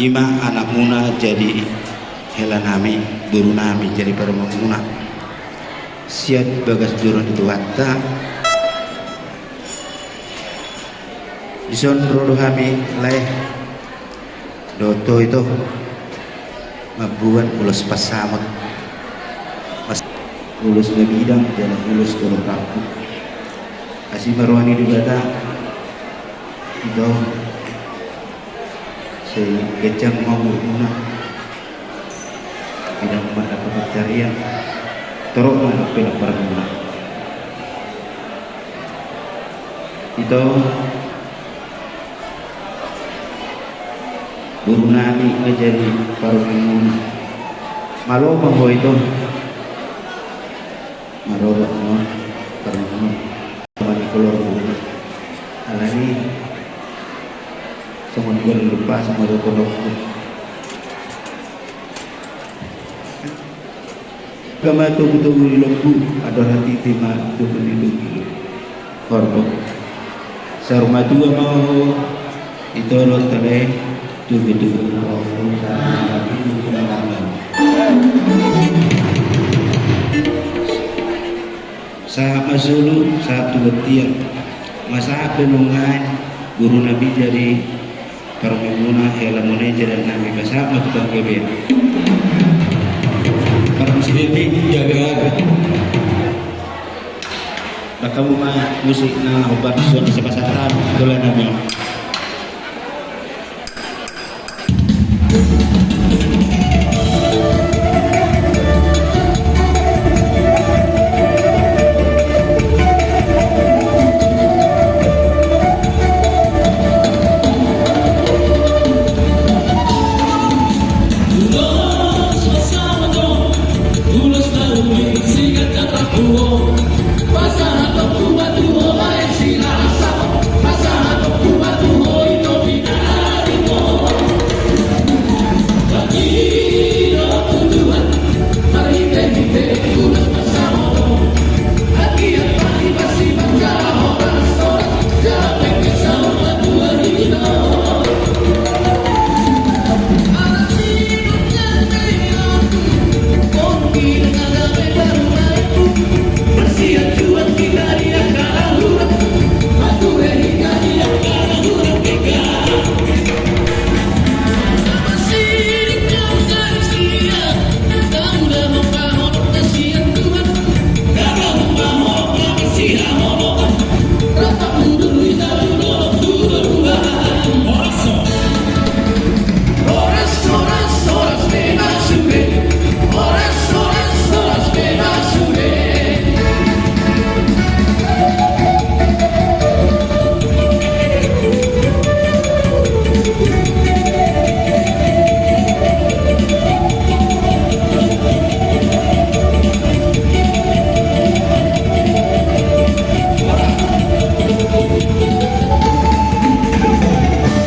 ima anak muna jadi hela nami guru nami jadi permamuna siat bagas durun itu hatta ison rodo kami leh doto itu mabuan ulos pasamot mas ulos bidang dan ulos turun kampung asih marwani dugata itu saya kecang mau guna tidak pada pencarian terus mana pernah berguna itu guru nabi menjadi parumuna malu mau itu malu mau parumuna mani keluar guru alani semua gue lupa sama dokter kama tubuh di lembu ada hati tema tubuh di lembu korban sarma dua mau itu lo tele tubuh sahabat Zulu satu betian masa penungan guru nabi jadi Parmimuna hela manajer dan kami bersama tukang gebe. Permisi ini jaga. Bakamu mah musik na obat suara sepasatan dolan nabi.